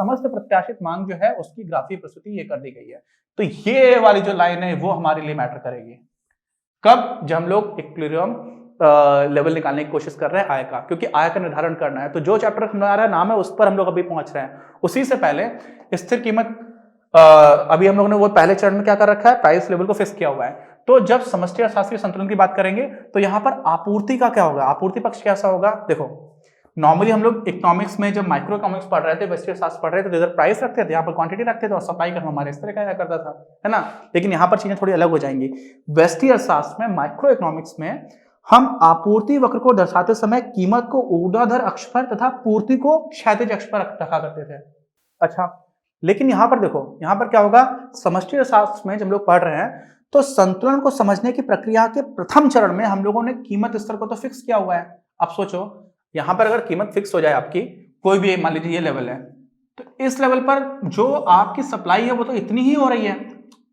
समस्त प्रत्याशित मांग जो है उसकी ग्राफीय प्रस्तुति ये कर दी गई है। तो ये वाली जो लाइन है वो हमारे लिए मैटर करेगी कब, जब हम लोग इक्विलिब्रियम लेवल निकालने की कोशिश कर रहे हैं आय का, क्योंकि आय का निर्धारण करना है। तो जो चैप्टर हमारा नाम है उस पर हम लोग अभी पहुंच रहे हैं। उसी से पहले स्थिर कीमत, अभी हम लोगों ने वो पहले चरण में क्या कर रखा है, प्राइस लेवल को फिक्स किया हुआ है। तो जब समष्टि अर्थशास्त्रीय संतुलन की बात करेंगे तो यहां पर आपूर्ति का क्या होगा, आपूर्ति पक्ष कैसा होगा। देखो नॉर्मली हम लोग इकोनॉमिक्स में जब माइक्रो इकोनॉमिक्स पढ़ रहे थे, व्यष्टि अर्थशास्त्र पढ़ रहे थे, तो इधर प्राइस रखते थे, यहाँ पर क्वांटिटी रखते थे और सप्लाई करना हमारे इस तरह का करता था, है ना। लेकिन यहाँ पर चीजें थोड़ी अलग हो जाएंगी। व्यष्टि अर्थशास्त्र में, माइक्रो इकोनॉमिक्स में हम आपूर्ति वक्र को दर्शाते समय कीमत को ऊर्ध्वाधर अक्ष पर तथा पूर्ति को क्षैतिज अक्ष पर रखा करते थे। अच्छा, लेकिन यहां पर देखो, यहां पर क्या होगा, समष्टि अर्थशास्त्र में जब हम लोग पढ़ रहे हैं तो संतुलन को समझने की प्रक्रिया के प्रथम चरण में हम लोगों ने कीमत स्तर को तो फिक्स किया हुआ है। अब सोचो यहां पर अगर कीमत फिक्स हो जाए आपकी, कोई भी मान लीजिए ये लेवल है, तो इस लेवल पर जो आपकी सप्लाई है वो तो इतनी ही हो रही है।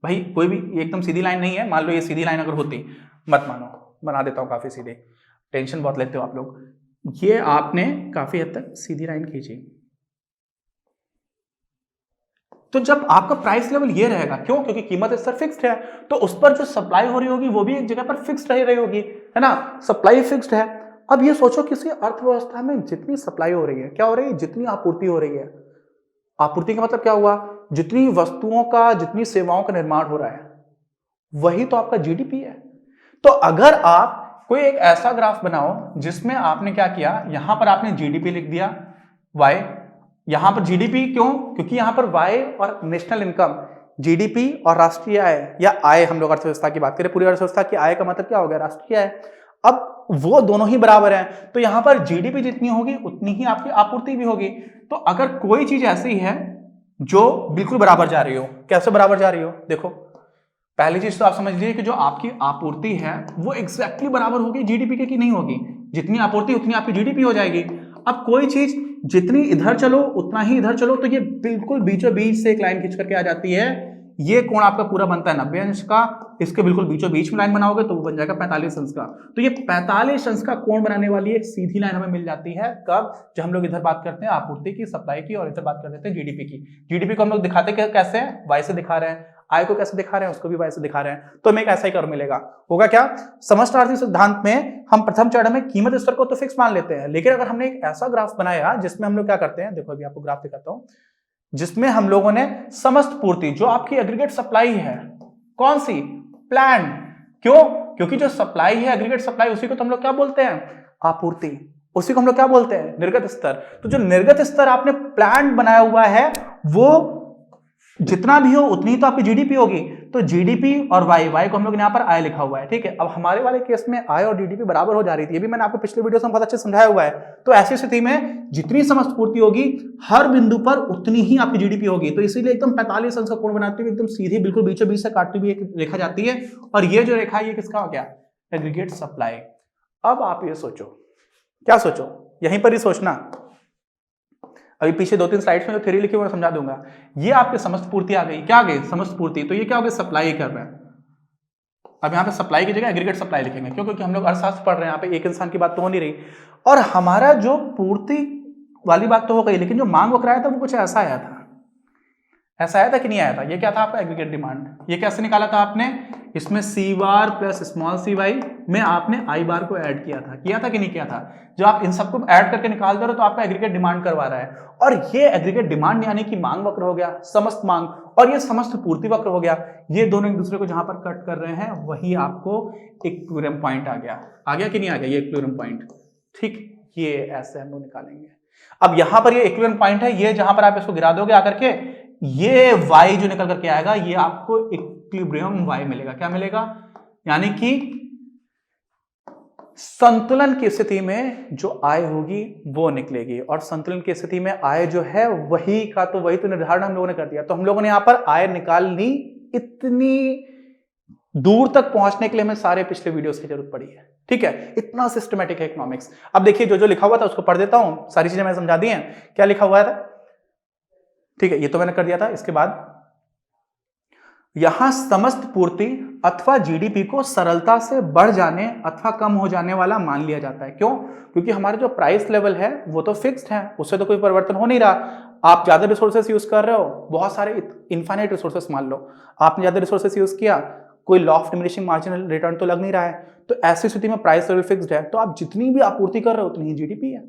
भाई कोई भी एकदम सीधी लाइन नहीं है, मान लो ये सीधी लाइन अगर होती, मत मानो, बना देता हूं काफी सीधे, टेंशन बहुत लेते हो आप लोग। ये आपने काफी हद तक सीधी लाइन खींची, तो जब आपका प्राइस लेवल ये रहेगा, क्यों, क्योंकि कीमत स्तर फिक्स्ड है, तो उस पर जो सप्लाई हो रही होगी वो भी एक जगह पर फिक्स्ड रह रही होगी, है ना, सप्लाई फिक्स्ड है। अब ये सोचो किसी अर्थव्यवस्था में जितनी सप्लाई हो रही है, क्या हो रही है, जितनी आपूर्ति हो रही है, आपूर्ति का मतलब क्या हुआ, जितनी वस्तुओं का, जितनी सेवाओं का निर्माण हो रहा है, वही तो आपका जीडीपी है। तो अगर आप कोई एक ऐसा ग्राफ बनाओ जिसमें आपने क्या किया, यहां पर आपने जीडीपी लिख दिया, वाई, यहां पर जीडीपी क्यों, क्योंकि यहां पर वाई और नेशनल इनकम, जीडीपी और राष्ट्रीय आय, या आय हम लोग अर्थव्यवस्था की बात करें, पूरी अर्थव्यवस्था की आय का मतलब क्या हो गया, राष्ट्रीय आय। अब वो दोनों ही बराबर हैं, तो यहां पर जीडीपी जितनी होगी उतनी ही आपकी आपूर्ति भी होगी। तो अगर कोई चीज ऐसी है जो बिल्कुल बराबर जा रही हो, कैसे बराबर जा रही हो, देखो पहली चीज तो आप समझ लीजिए कि जो आपकी आपूर्ति है वो एग्जैक्टली बराबर होगी जीडीपी के, कि नहीं होगी, जितनी आपूर्ति उतनी आपकी जीडीपी हो जाएगी। अब कोई चीज जितनी इधर चलो उतना ही इधर चलो, तो ये बिल्कुल बीचों बीच से एक लाइन खींच करके आ जाती है। ये कोण आपका पूरा बनता है 90 अंश का, इसके बिल्कुल बीचों बीच में लाइन बनाओगे तो वो बन जाएगा 45 अंश का। तो ये 45 अंश का कोण बनाने वाली एक सीधी लाइन हमें मिल जाती है कब, जब हम लोग इधर बात करते हैं आपूर्ति की, सप्लाई की, और इधर बात कर देते हैं जीडीपी की। जीडीपी को हम लोग दिखाते कैसे, वाई से दिखा रहे हैं, आय को कैसे दिखा रहे हैं, उसको भी वाई से दिखा रहे हैं, तो हमें एक ऐसा ही कर्व मिलेगा। होगा क्या, समष्टि आर्थिक सिद्धांत में हम प्रथम चरण में कीमत स्तर को तो फिक्स मान लेते हैं, लेकिन अगर हमने एक ऐसा ग्राफ बनाया जिसमें हम लोग क्या करते हैं, देखो अभी आपको ग्राफ दिखाता हूं, जिसमें हम लोगों ने समस्त पूर्ति, जो आपकी एग्रीगेट सप्लाई है, कौन सी, प्लान, क्यों, क्योंकि जो सप्लाई है एग्रीगेट सप्लाई, उसी को तो हम लोग क्या बोलते हैं, आपूर्ति, उसी को हम लोग क्या बोलते हैं, निर्गत स्तर। तो जो निर्गत स्तर आपने प्लान बनाया हुआ है वो जितना भी हो उतनी तो आपकी जीडीपी होगी। तो जीडीपी और वाई, वाई को हम लोग यहाँ पर आय लिखा हुआ है, ठीक है। अब हमारे वाले केस में आय और जीडीपी बराबर हो जा रही थी, ये भी मैंने आपको पिछले वीडियो में बहुत अच्छे समझाया हुआ है। तो ऐसी स्थिति में जितनी समस्त पूर्ति होगी हर बिंदु पर उतनी ही आपकी जीडीपी होगी। तो इसीलिए एकदम 45 अंश का कोण बनाते हुए एकदम सीधी बिल्कुल बीचों बीच से काटती हुई एक रेखा जाती है, और ये जो रेखा ये किसका हो गया, एग्रीगेट सप्लाई। अब आप ये सोचो, क्या सोचो, यहीं पर ही सोचना, अभी पीछे 2-3 स्लाइड्स में जो थ्योरी लिखी हुई मैं समझा दूंगा। ये आपके समस्त पूर्ति आ गई, क्या आ गई, समस्त पूर्ति, तो ये क्या हो गया, सप्लाई कर रहे हैं। अब यहाँ पे सप्लाई की जगह एग्रीगेट सप्लाई लिखेंगे, क्यों, क्योंकि हम लोग अर्थशास्त्र पढ़ रहे हैं, यहाँ पे एक इंसान की बात तो हो नहीं रही। और हमारा जो पूर्ति वाली बात तो हो गई, लेकिन जो मांग वक्र आया था वो कुछ ऐसा आया था, ऐसा आया था कि नहीं आया था, ये क्या था आपका एग्रीगेट डिमांड। ये कैसे निकाला था आपने, इसमें सी बार प्लस स्मॉल सी वाई में आपने आई बार को ऐड किया था कि नहीं किया था। जो आप इन सबको ऐड करके निकाल दे रहे हो तो आपका एग्रीगेट डिमांड करवा रहा है, और ये एग्रीगेट डिमांड यानी कि मांग वक्र हो गया, समस्त मांग, और ये समस्त पूर्ति वक्र हो गया। ये दोनों एक दूसरे को जहां पर कट कर रहे हैं वही आपको इक्विलिब्रियम पॉइंट आ गया कि नहीं आ गया, ये इक्विलिब्रियम पॉइंट, ठीक, ये ऐसे हम लोग निकालेंगे। अब यहां पर ये इक्विलिब्रियम पॉइंट है, ये जहां पर आप इसको गिरा दोगे आकर के, ये y जो निकल करके आएगा ये आपको इक्विलिब्रियम y मिलेगा। क्या मिलेगा, यानी कि संतुलन की स्थिति में जो आय होगी वो निकलेगी, और संतुलन की स्थिति में आय जो है वही का तो वही तो निर्धारण हम लोगों ने कर दिया। तो हम लोगों ने यहां पर आय निकालनी, इतनी दूर तक पहुंचने के लिए हमें सारे पिछले वीडियोस की जरूरत पड़ी है, ठीक है। इतना सिस्टमैटिक है इकोनॉमिक्स। अब देखिए जो जो लिखा हुआ था उसको पढ़ देता हूं, सारी चीजें मैंने समझा दी हैं। क्या लिखा हुआ था, ठीक है, ये तो मैंने कर दिया था। इसके बाद यहां समस्त पूर्ति अथवा जीडीपी को सरलता से बढ़ जाने अथवा कम हो जाने वाला मान लिया जाता है। क्यों? क्योंकि हमारे जो प्राइस लेवल है वो तो फिक्स्ड है, उससे तो कोई परिवर्तन हो नहीं रहा। आप ज्यादा रिसोर्सेस यूज कर रहे हो, बहुत सारे इनफाइनाइट रिसोर्सेस मान लो, आपने ज्यादा रिसोर्सेस यूज किया, कोई law of diminishing marginal return तो लग नहीं रहा है, तो ऐसी स्थिति में प्राइस लेवल फिक्स्ड है, तो आप जितनी भी आपूर्ति कर रहे हो उतनी ही जीडीपी है।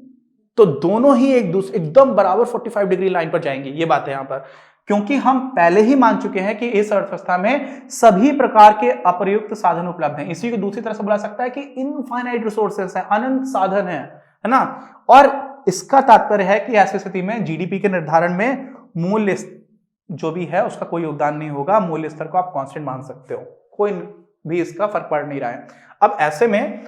तो दोनों ही एक दूसरे एकदम बराबर 45 डिग्री लाइन पर जाएंगे, ये बात है यहां पर। क्योंकि हम पहले ही मान चुके हैं कि इस अर्थव्यवस्था में सभी प्रकार के अप्रयुक्त साधन उपलब्ध हैं। इसी को दूसरी तरह से बोला सकता है कि इनफाइनाइट रिसोर्सेस है, अनंत साधन है ना। और इसका तात्पर्य है कि ऐसी स्थिति में जीडीपी के निर्धारण में मूल्य जो भी है उसका कोई योगदान नहीं होगा, मूल्य स्तर को आप कांस्टेंट मान सकते हो, कोई भी इसका फर्क पड़ नहीं रहा है। अब ऐसे में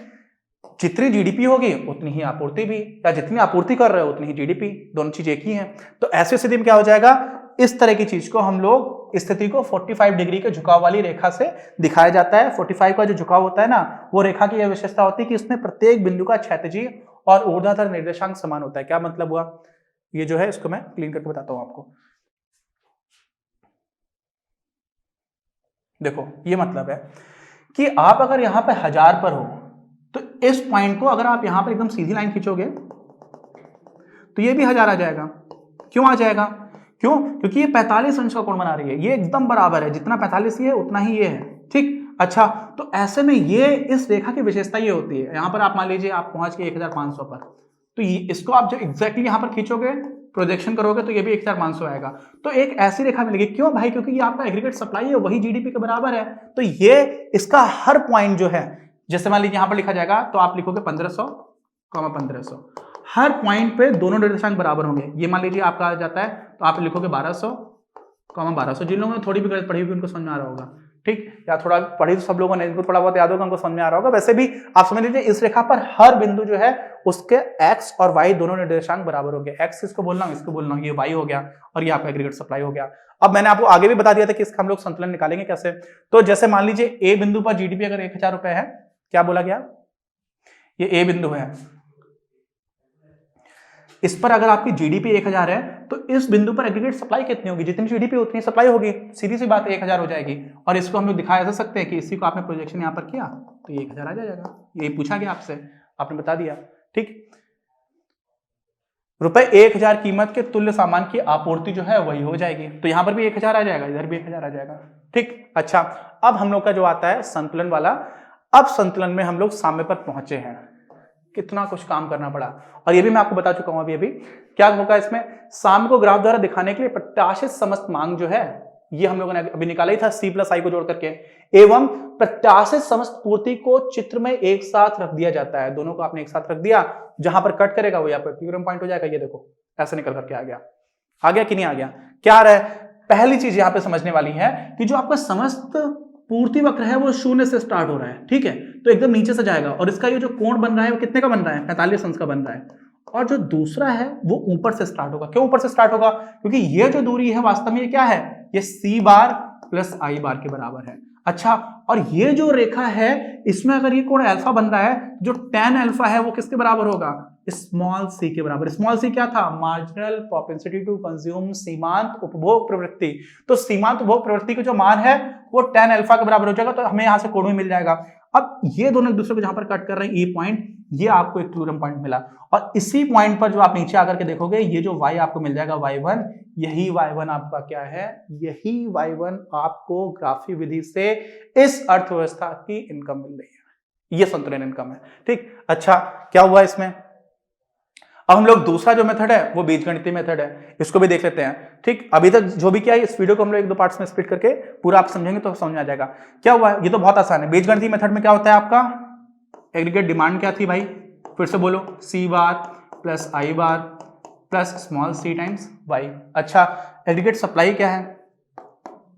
जितनी जीडीपी होगी उतनी ही आपूर्ति भी, या जितनी आपूर्ति कर रहे हो उतनी ही जीडीपी, दोनों चीज एक ही है। तो ऐसी स्थिति में क्या हो जाएगा, इस तरह की चीज को हम लोग स्थिति को 45 डिग्री के झुकाव वाली रेखा से दिखाया जाता है। 45 का जो झुकाव होता है ना, वो रेखा की यह विशेषता होती है कि इसमें प्रत्येक बिंदु का क्षैतिजीय और ऊर्ध्वाधर निर्देशांक समान होता है। क्या मतलब हुआ, ये जो है इसको मैं क्लीन करके बताता हूं आपको। देखो ये मतलब है कि आप अगर यहां पर 1000 पर हो तो इस पॉइंट को अगर आप यहां पर एकदम सीधी लाइन खींचोगे तो ये भी 1000 आ जाएगा। क्यों आ जाएगा? क्यों? क्योंकि ये 45 अंश का कोण बना रही है, ये एकदम बराबर है, जितना 45 ये है उतना ही ये है, ठीक। अच्छा, तो ऐसे में ये इस रेखा की विशेषता ये होती है, यहां पर आप मान लीजिए आप पहुंच गए 1500 पर, तो इसको आप जो एग्जैक्टली यहां पर खींचोगे, प्रोजेक्शन करोगे तो ये भी 1500 आएगा। तो एक ऐसी रेखा मिलेगी। क्यों भाई? क्योंकि ये आपका एग्रीगेट सप्लाई है, वही जीडीपी के बराबर है। तो ये इसका हर पॉइंट जो है, जैसे मान लीजिए यहां पर लिखा जाएगा तो आप लिखोगे 1500, 1500, हर पॉइंट पे दोनों निर्देशांक बराबर होंगे। ये मान लीजिए आपका आ जाता है तो आप लिखोगे 1200, 1200। जिन लोगों ने थोड़ी भी गणित पढ़ी होगी उनको समझ में आ रहा होगा, ठीक। या थोड़ा पढ़ी तो सब लोगों ने, इनको थोड़ा बहुत याद होगा, उनको समझ में आ रहा होगा। वैसे भी आप समझ लीजिए इस रेखा पर हर बिंदु जो है उसके एक्स और वाई दोनों निर्देशांक बराबर होंगे। एक्स इसको बोलना हूं, इसको बोलना हूं, ये वाई हो गया और ये आपका एग्रीगेट सप्लाई हो गया। अब मैंने आपको आगे भी बता दिया था कि इसका हम लोग संतुलन निकालेंगे कैसे। तो जैसे मान लीजिए ए बिंदु पर जीडीपी अगर 1000 रुपए है, क्या बोला गया, ये ए बिंदु है, इस पर अगर आपकी जीडीपी 1000 है तो इस बिंदु पर एग्रीगेट सप्लाई कितनी होगी, जितनी जीडीपी उतनी सप्लाई होगी, सीधी सी बात है 1000 हो जाएगी। और इसको हम लोग दिखाया जा सकते हैं कि इसी को आपने प्रोजेक्शन यहां पर किया तो ये 1000 आ जाएगा। ये पूछा गया आपसे, आपने बता दिया, ठीक। रुपए 1000 कीमत के तुल्य सामान की आपूर्ति जो है वही हो जाएगी। तो यहां पर भी 1000 आ जाएगा, इधर भी 1000 आ जाएगा, ठीक। अच्छा, अब हम लोग का जो आता है संतुलन वाला, अब संतुलन में हम लोग साम्य पर पहुंचे हैं। कितना कुछ काम करना पड़ा, और ये भी मैं आपको बता चुका हूं अभी क्या होगा इसमें। साम्य को ग्राफ द्वारा दिखाने के लिए प्रत्याशित समस्त मांग जो है ये हम लोगों ने अभी निकाला ही था C + I को जोड़ करके, एवं प्रत्याशित समस्त पूर्ति को चित्र में एक साथ रख दिया जाता है। दोनों को आपने एक साथ रख दिया, जहां पर कट करेगा वो यहाँ पर इक्विलिब्रियम पॉइंट हो जाएगा। ये देखो ऐसे निकल करके आ गया कि नहीं आ गया? क्या आ रहा है? पहली चीज यहाँ पे समझने वाली है कि जो आपका समस्त पूर्ति वक्र है वो 0 से स्टार्ट हो रहा है, ठीक है, तो एकदम नीचे से जाएगा, और इसका ये जो कोण बन रहा है वो कितने का बन रहा है, 45 अंश का बन रहा है। और जो दूसरा है वो ऊपर से स्टार्ट होगा। क्यों ऊपर से स्टार्ट होगा? क्योंकि ये जो दूरी है वास्तव में ये क्या है, ये C बार प्लस I बार के बराबर है। अच्छा, और ये जो रेखा है इसमें अगर ये कोण अल्फा बन रहा है, जो tan अल्फा है वो किसके बराबर होगा, स्मॉल c के बराबर। स्मॉल c क्या था? मार्जिनल प्रोपेंसिटी टू कंज्यूम, सीमांत उपभोग प्रवृत्ति। तो सीमांत उपभोग प्रवृत्ति का जो मान है वो tan अल्फा के बराबर हो जाएगा, तो हमें यहां से कोण भी मिल जाएगा। अब ये दोनों एक दूसरे को जहां पर कट कर रहे हैं, ये पॉइंट, ये आपको इक्विलिब्रियम पॉइंट मिला, और इसी पॉइंट पर जो आप नीचे आकर के देखोगे ये जो y आपको मिल जाएगा y1, यही y1 आपका क्या है, यही y1 आपको ग्राफी विधि से इस अर्थव्यवस्था की इनकम मिल रही है, ये संतुलन इनकम है, ठीक। अच्छा, क्या हुआ इसमें? अब हम लोग दूसरा जो मेथड है वो बीजगणितीय मेथड है, इसको भी देख लेते हैं, ठीक। अभी तक जो भी किया है इस वीडियो को हम लोग 1-2 पार्ट्स में स्प्लिट करके पूरा आप समझेंगे तो समझ में आ जाएगा। क्या हुआ, ये तो बहुत आसान है। बीजगणितीय मेथड में क्या होता है आपका, एग्रीगेट डिमांड क्या थी भाई, फिर से बोलो, C bar plus I bar plus small c times y। अच्छा, एग्रीगेट सप्लाई क्या है,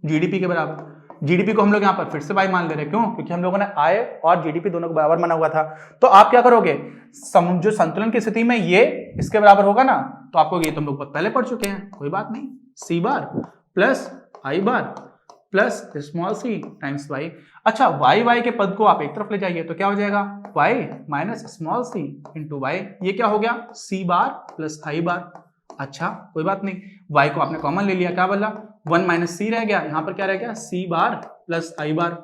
जीडीपी के बराबर। जीडीपी को हम लोग यहाँ पर फिर से y मान ले रहे हैं, क्यों? क्योंकि हम लोगों ने आय और जीडीपी दोनों को बराबर माना हुआ था। तो आप क्या करोगे, जो संतुलन की स्थिति में ये इसके बराबर होगा ना, तो आपको ये तुम लोग बहुत पहले पढ़ चुके हैं, कोई बात नहीं, C bar plus I bar plus small c times y। अच्छा, y के पद को आप एक तरफ ले जाइए तो क्या हो जाएगा, y minus small c into y। ये क्या हो गया, C बार प्लस I बार। अच्छा, कोई बात नहीं, y को आपने कॉमन ले लिया, क्या बोला, 1 माइनस सी रह गया, यहां पर क्या रह गया सी बार प्लस आई बार।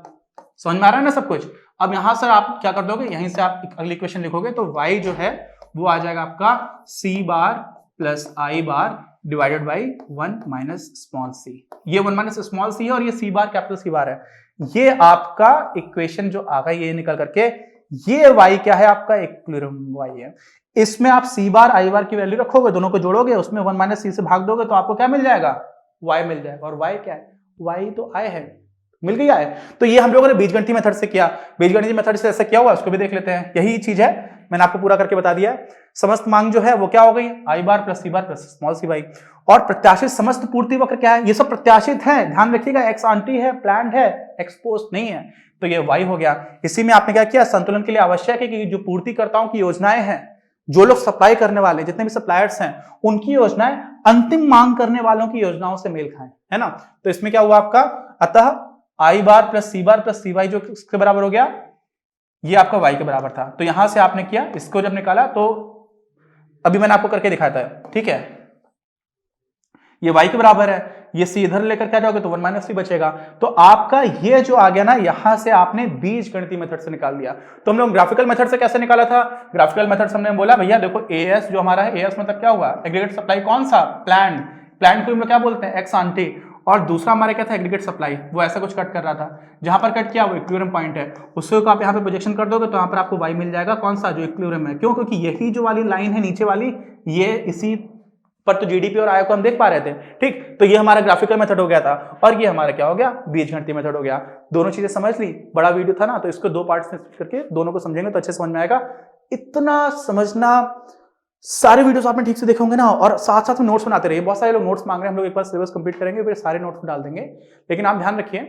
समझ में आ रहा है ना सब कुछ। अब यहां से आप क्या कर दोगे, यहीं से आप अगली इक्वेशन लिखोगे तो y जो है वो आ जाएगा आपका C bar plus I bar divided by 1 minus small C. ये 1 माइनस स्मॉल सी है और ये सी बार कैपिटल सी बार है। ये आपका इक्वेशन जो आ गई ये निकल करके, ये y क्या है आपका इक्विलिब्रियम y है। इसमें आप सी बार आई बार की वैल्यू रखोगे, दोनों को जोड़ोगे, उसमें 1 माइनस सी से भाग दोगे तो आपको क्या मिल जाएगा, y मिल जाएगा। और y क्या है, y तो i है, मिल गया है। तो ये हम लोगों ने बीजगणितीय मेथड से किया। बीजगणितीय मेथड से ऐसा क्या हुआ उसको भी देख लेते हैं। यही चीज है, मैंने आपको पूरा करके बता दिया है। समस्त मांग जो है वो क्या हो गई, I bar plus C bar plus small C by. और प्रत्याशित समस्त पूर्ति वक्र क्या है, ये सब प्रत्याशित है, ध्यान रखिएगा, एक्स आंटी है, प्लान्ड है, एक्सपोज्ड नहीं है। तो ये y हो गया। इसी में आपने क्या किया, संतुलन के लिए आवश्यक है कि जो पूर्तिकर्ताओं की योजनाएं हैं, जो लोग सप्लाई करने वाले, जितने भी सप्लायर्स हैं, उनकी योजनाएं अंतिम मांग करने वालों की योजनाओं से मेल खाएं, है ना। तो इसमें क्या हुआ आपका, अतः आई बार प्लस सी वाई जो किसके बराबर हो गया, ये आपका y के बराबर था। तो यहां से आपने किया, इसको जब निकाला तो अभी मैंने आपको करके दिखाया था, ठीक है, ये y के बराबर है, ये c इधर लेकर क्या जाओगे तो 1 माइनस सी बचेगा। तो आपका ये जो आ गया ना, यहां से आपने बीज गणितीय मेथड से निकाल दिया। तो हम लोग ग्राफिकल मेथड से कैसे निकाला था, ग्राफिकल मेथड से हमने बोला भैया देखो एएस जो हमारा है, एएस मतलब क्या हुआ, एग्रीगेट सप्लाई कौन सा, प्लान्ड, प्लान्ड को हम लोग क्या बोलते हैं, एक्स आंटी। और दूसरा हमारा क्या था, एग्रीगेट सप्लाई, वो ऐसा कुछ कट कर रहा था, जहां पर कट किया वो इक्विलिब्रियम पॉइंट है, उसको आप यहाँ पे प्रोजेक्शन कर दोगे तो यहाँ पर आपको y मिल जाएगा, कौन सा, जो इक्विलिब्रियम है। क्यों, क्योंकि यही जो वाली लाइन है नीचे वाली, ये इसी पर तो जीडीपी और आय को हम देख पा रहे थे, ठीक। तो ये हमारा ग्राफिकल मेथड हो गया था और ये हमारा क्या हो गया, बीजगणितीय मेथड हो गया। दोनों चीजें समझ ली, बड़ा वीडियो था ना, तो इसको दो पार्ट्स में करके दोनों को समझेंगे तो अच्छे समझ में आएगा। इतना समझना, सारे वीडियोस आपने ठीक से देखे होंगे ना, और साथ साथ में नोट्स बनाते रहिए। बहुत सारे लोग नोट्स मांग रहे हैं, हम लोग एक बार सिलेबस कंप्लीट करेंगे फिर सारे नोट्स डाल देंगे। लेकिन आप ध्यान रखिए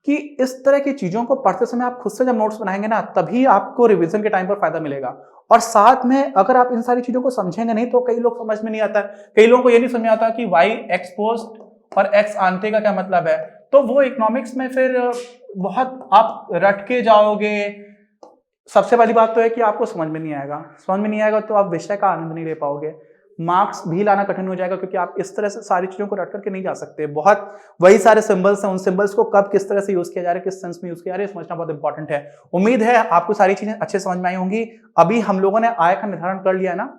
कि इस तरह की चीजों को पढ़ते समय आप खुद से जब नोट्स बनाएंगे ना, तभी आपको रिवीजन के टाइम पर फायदा मिलेगा। और साथ में अगर आप इन सारी चीजों को समझेंगे नहीं तो कई लोग समझ में नहीं आता है, कई लोगों को ये नहीं समझ में आता कि वाई एक्सपोज्ड और एक्स आंटे का क्या मतलब है। तो वो इकोनॉमिक्स में फिर बहुत आप रट के जाओगे। सबसे पहली बात तो है कि आपको समझ में नहीं आएगा, समझ में नहीं आएगा तो आप विषय का आनंद नहीं ले पाओगे, मार्क्स भी लाना कठिन हो जाएगा, क्योंकि आप इस तरह से सारी चीजों को रट करके नहीं जा सकते। बहुत वही सारे सिंबल्स हैं, उन सिंबल्स को कब किस तरह से यूज किया जा रहा है, किस सेंस में यूज किया जा रहा है, समझना बहुत इंपॉर्टेंट है। उम्मीद है आपको सारी चीजें अच्छे समझ में आई होंगी। अभी हम लोगों ने आय का निर्धारण कर लिया ना,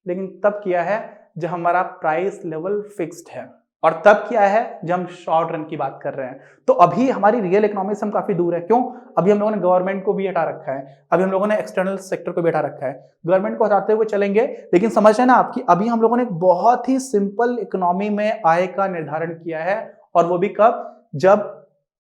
लेकिन तब किया है जब हमारा प्राइस लेवल फिक्स्ड है, और तब क्या है जब हम शॉर्ट रन की बात कर रहे हैं। तो अभी हमारी रियल इकोनॉमी से हम काफी दूर है। क्यों, अभी हम लोगों ने गवर्नमेंट को भी हटा रखा है, अभी हम लोगों ने एक्सटर्नल सेक्टर को भी हटा रखा है। गवर्नमेंट को हटाते हुए चलेंगे, लेकिन समझ रहे ना आपकी, अभी हम लोगों ने एक बहुत ही सिंपल इकोनॉमी में आय का निर्धारण किया है, और वो भी कब, जब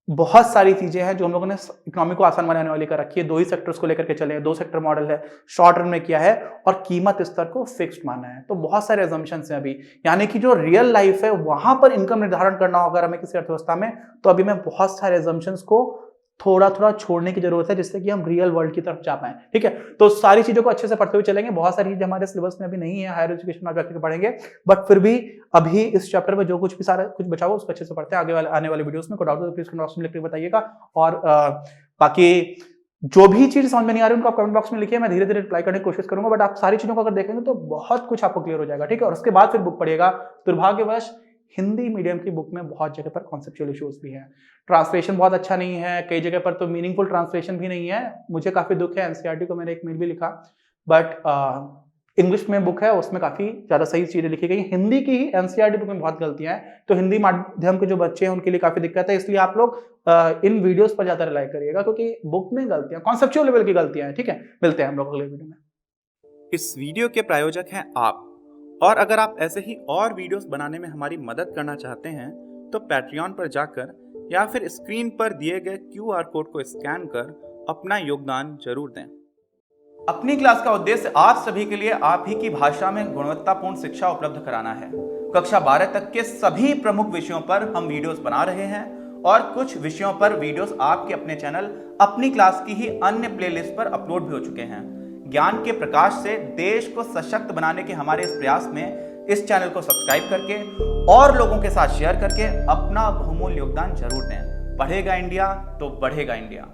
बहुत सारी चीजें हैं जो हम लोगों ने इकोनॉमी को आसान बनाने वाली कर रखी है। दो ही सेक्टर्स को लेकर के चले, दो सेक्टर मॉडल है, शॉर्ट रन में किया है, और कीमत स्तर को फिक्स्ड माना है। तो बहुत सारे अजम्पशंस हैं अभी, यानी कि जो रियल लाइफ है वहां पर इनकम निर्धारण करना होगा अगर हमें किसी अर्थव्यवस्था में, तो अभी में बहुत सारे अजम्पशंस को थोड़ा थोड़ा छोड़ने की जरूरत है, जिससे कि हम रियल वर्ल्ड की तरफ जा पाए, ठीक है। तो सारी चीजों को अच्छे से पढ़ते हुए चलेंगे। बहुत सारी चीजें हमारे सिलेबस में अभी नहीं है, हायर एजुकेशन में जाकर पढ़ेंगे, बट फिर भी अभी इस चैप्टर में जो कुछ भी सारा कुछ बचा हुआ उसको अच्छे से पढ़ते हैं। आगे वाले आने वाले वीडियोस में कोई डाउट हो तो प्लीज कमेंट बॉक्स में लिख के बताइएगा। और बाकी जो भी चीज समझ में नहीं आ रही उनको आप कमेंट बॉक्स में लिखिए, मैं धीरे धीरे रिप्लाई करने की कोशिश करूंगा। बट आप सारी चीजों को अगर देखेंगे तो बहुत कुछ आपको क्लियर हो जाएगा, ठीक है। और उसके बाद फिर बुक पढ़िएगा। दुर्भाग्यवश हिंदी मीडियम की बुक में बहुत जगह पर कॉन्सेप्चुअल इश्यूज भी हैं, ट्रांसलेशन बहुत अच्छा नहीं है, कई जगह पर तो मीनिंगफुल ट्रांसलेशन भी नहीं है। मुझे काफी दुख है, एनसीईआरटी को मैंने एक मेल भी लिखा, बट इंग्लिश में बुक है उसमें काफी ज्यादा सही चीजें लिखी गई। हिंदी की ही एनसीईआरटी बुक में बहुत गलतियां हैं, तो हिंदी माध्यम के जो बच्चे हैं उनके लिए काफी दिक्कत है। इसलिए आप लोग इन वीडियोस पर ज्यादा रिलाई करिएगा, क्योंकि बुक में गलतियां, कॉन्सेप्चुअल लेवल की गलतियां हैं, ठीक है। मिलते हैं हम लोग अगले वीडियो में। इस वीडियो के प्रायोजक हैं आप, और अगर आप ऐसे ही और वीडियोस बनाने में हमारी मदद करना चाहते हैं तो पैट्रियन पर जाकर या फिर स्क्रीन पर दिए गए QR कोड को स्कैन कर अपना योगदान जरूर दें। अपनी क्लास का उद्देश्य आप सभी के लिए आप ही की भाषा में गुणवत्तापूर्ण शिक्षा उपलब्ध कराना है। कक्षा 12 तक के सभी प्रमुख विषयों पर हम वीडियोस बना रहे हैं, और कुछ विषयों पर वीडियोस आपके अपने चैनल अपनी क्लास की ही अन्य प्लेलिस्ट पर अपलोड भी हो चुके हैं। ज्ञान के प्रकाश से देश को सशक्त बनाने के हमारे इस प्रयास में इस चैनल को सब्सक्राइब करके और लोगों के साथ शेयर करके अपना बहुमूल्य योगदान जरूर दें। पढ़ेगा इंडिया तो बढ़ेगा इंडिया।